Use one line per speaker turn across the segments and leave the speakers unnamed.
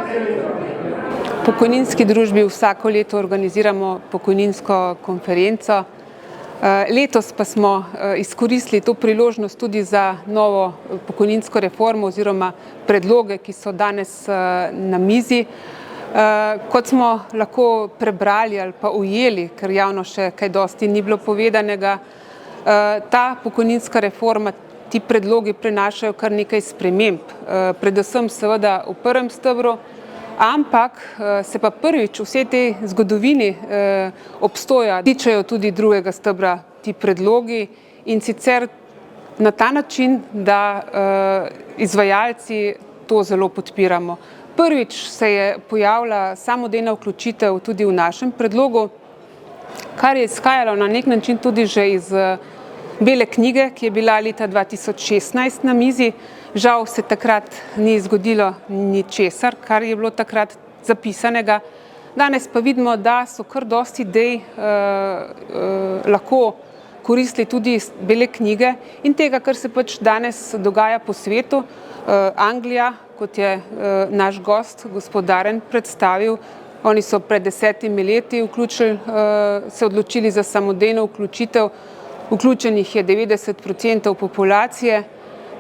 V pokojninski družbi vsako leto organiziramo pokojninsko konferenco. Letos pa smo izkoristili to priložnost tudi za novo pokojninsko reformo oziroma predloge, ki so danes na mizi. Kot smo lahko prebrali ali pa ujeli, ker javno še kaj dosti ni bilo povedanega, ta pokojninska reforma, ti predlogi prinašajo kar nekaj sprememb, predvsem seveda v prvem stebru, ampak se pa prvič v vsej tej zgodovini obstoja tičejo tudi drugega stebra ti predlogi, in sicer na ta način, da izvajalci to zelo podpiramo. Prvič se je pojavila samodejna vključitev tudi v našem predlogu, kar je izhajalo na nek način tudi že iz Bele knjige, ki je bila leta 2016 na mizi. Žal se takrat ni zgodilo ničesar, kar je bilo takrat zapisanega. Danes pa vidimo, da so kar dosti idej lahko koristili tudi iz Bele knjige in tega, kar se pač danes dogaja po svetu. Anglija, kot je naš gost, gospod Darren, predstavil, oni so pred 10 leti se odločili za samodejno vključitev. Vključenih je 90% populacije,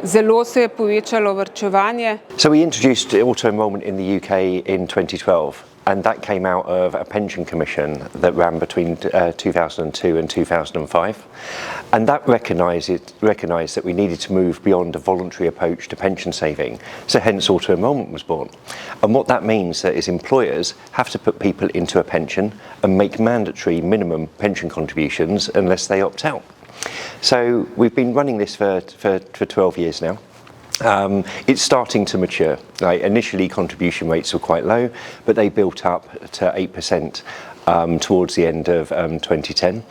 zelo se je povečalo varčevanje.
So we introduced auto-enrollment in the UK in 2012, and that came out of a pension commission that ran between 2002 and 2005. And that recognised that we needed to move beyond a voluntary approach to pension saving, so hence auto-enrollment was born. And what that means is employers have to put people into a pension and make mandatory minimum pension contributions unless they opt out. So we've been running this for 12 years now. It's starting to mature. Initially contribution rates were quite low, but they built up to 8% towards the end of 2010.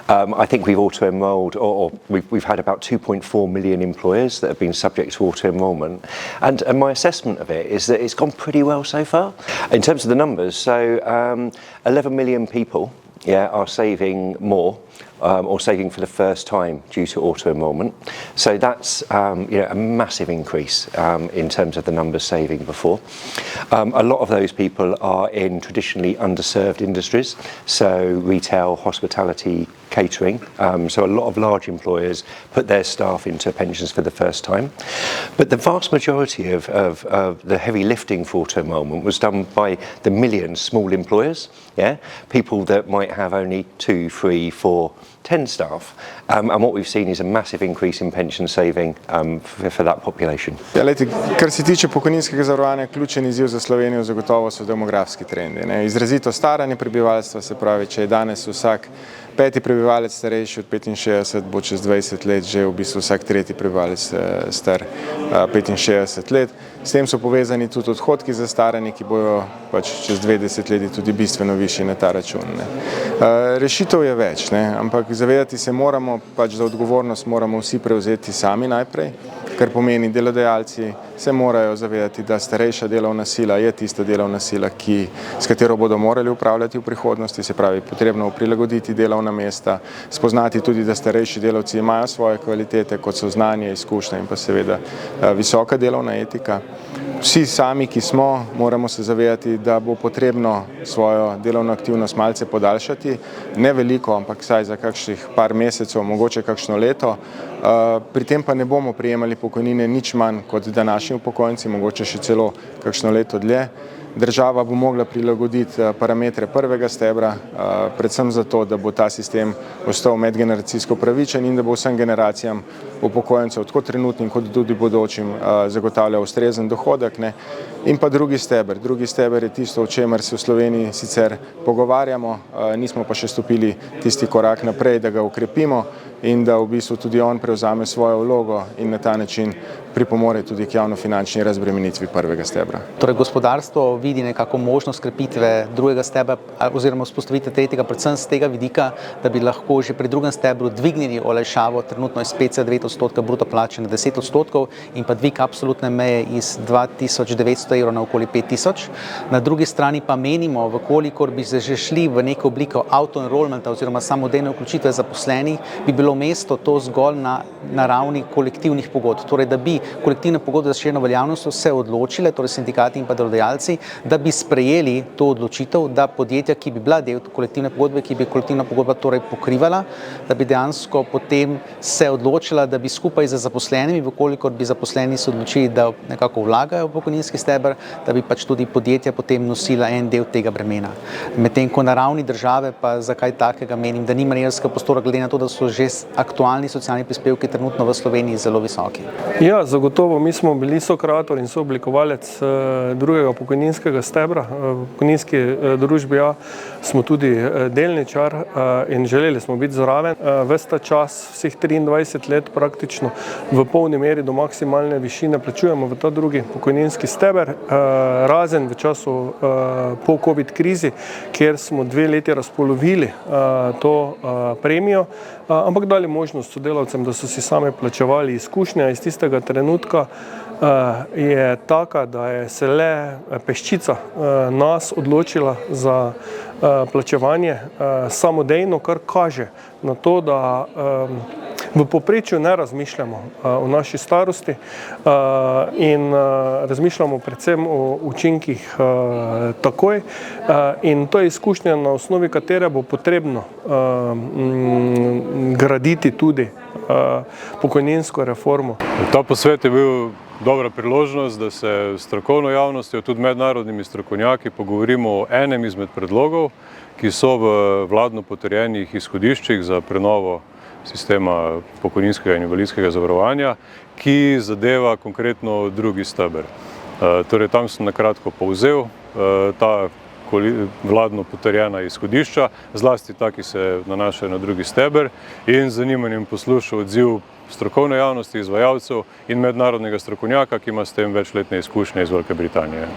I think we've auto-enrolled, or we've had about 2.4 million employers that have been subject to auto-enrollment. And my assessment of it is that it's gone pretty well so far. In terms of the numbers, so 11 million people are saving more or saving for the first time due to auto-enrollment. So that's a massive increase in terms of the numbers saving before. A lot of those people are in traditionally underserved industries, so retail, hospitality, catering. So a lot of large employers put their staff into pensions for the first time. But the vast majority of the heavy lifting for auto-enrollment was done by the millions small employers, people that might have only 2, 3, 4, 10 staff, and what we've seen is a massive increase in pension saving for that population.
Kar se tiče pokojninskega zavarovanja, ključen izziv za Slovenijo zagotovo so demografski trendi. Izrazito staranje prebivalstva, se pravi, če je danes vsak 5. prebivalec starejši od 65, bo čez 20 let že v bistvu vsak 3. prebivalec star 65 let. S tem so povezani tudi odhodki za staranje, ki bojo pač čez 20 leti tudi bistveno višji na ta račun. Rešitev je več, ampak zavedati se moramo, pač za odgovornost moramo vsi prevzeti sami najprej, kar pomeni delodajalci se morajo zavedati, da starejša delovna sila je tista delovna sila, s katero bodo morali upravljati v prihodnosti, se pravi, potrebno prilagoditi delovna mesta, spoznati tudi, da starejši delavci imajo svoje kvalitete, kot so znanje, izkušnje in pa seveda visoka delovna etika. Vsi sami, ki smo, moramo se zavedati, da bo potrebno svojo delovno aktivnost malce podaljšati, ne veliko, ampak vsaj za kakšnih par mesecev, mogoče kakšno leto. Pri tem pa ne bomo prejemali pokojnine nič manj kot današnji upokojenci, mogoče še celo kakšno leto dlje. Država bo mogla prilagoditi parametre prvega stebra, predvsem zato, da bo ta sistem ostal medgeneracijsko pravičen in da bo vsem generacijam upokojencev, tako trenutnim kot tudi bodočim, zagotavljal ustrezen dohodek. In pa drugi steber. Drugi steber je tisto, o čemer se v Sloveniji sicer pogovarjamo, nismo pa še stopili tisti korak naprej, da ga ukrepimo in da v bistvu tudi on prevzame svojo vlogo in na ta način pripomore tudi k javnofinančni razbremenitvi prvega stebra.
Torej gospodarstvo vidi nekako možnost krepitve drugega stebra oziroma vzpostavitve tretjega, predvsem z tega vidika, da bi lahko že pri drugem stebru dvignili olajšavo trenutno iz 5,9% bruto plače na 10% in pa dvig absolutne meje iz 2900 evrov na okoli 5000. Na drugi strani pa menimo, vkolikor bi se že šli v neko obliko auto-enrollmenta oziroma samodejne vključitve zaposlenih, bi bilo nadomestilo to zgolj na ravni kolektivnih pogodb. Torej, da bi kolektivne pogodbe za razširjeno veljavnostjo se odločile, torej sindikati in pa delodajalci, da bi sprejeli to odločitev, da podjetja, ki bi bila del kolektivne pogodbe, ki bi kolektivna pogodba torej pokrivala, da bi dejansko potem se odločila, da bi skupaj z zaposlenimi, vkolikor bi zaposleni se odločili, da nekako vlagajo v pokojninski steber, da bi pač tudi podjetja potem nosila en del tega bremena. Medtem ko na ravni države pa zakaj takega menim, da ni manevrskega prostora, glede na to, da so že aktualni socialni prispevki trenutno v Sloveniji zelo visoki.
Ja, zagotovo. Mi smo bili sokreator in sooblikovalec drugega pokojninskega stebra. V pokojninski družbi smo tudi delničar in želeli smo biti zraven. Ves ta čas, vseh 23 let praktično v polni meri do maksimalne višine plačujemo v ta drugi pokojninski steber, razen v času po COVID krizi, kjer smo 2 leti razpolovili to premijo, ampak dali možnost sodelavcem, da so si sami plačevali. Izkušnja iz tistega trenutka je taka, da je se le peščica nas odločila za plačevanje samodejno, kar kaže na to, da v povprečju ne razmišljamo o naši starosti in razmišljamo predvsem o učinkih takoj. In to je izkušnja, na osnovi katere bo potrebno graditi tudi pokojninsko reformo.
Ta posvet je bil dobra priložnost, da se s strokovno javnostjo, tudi mednarodnimi strokovnjaki, pogovorimo o enem izmed predlogov, ki so v vladno potrjenih izhodiščih za prenovo sistema pokojninskega in invalidskega zavarovanja, ki zadeva konkretno drugi steber. Torej, tam sem na kratko povzel ta vladno potrjena izhodišča, zlasti ta, ki se nanašajo na drugi steber, in z zanimanjem poslušal odziv strokovne javnosti, izvajalcev in mednarodnega strokovnjaka, ki ima s tem večletne izkušnje iz Velike Britanije.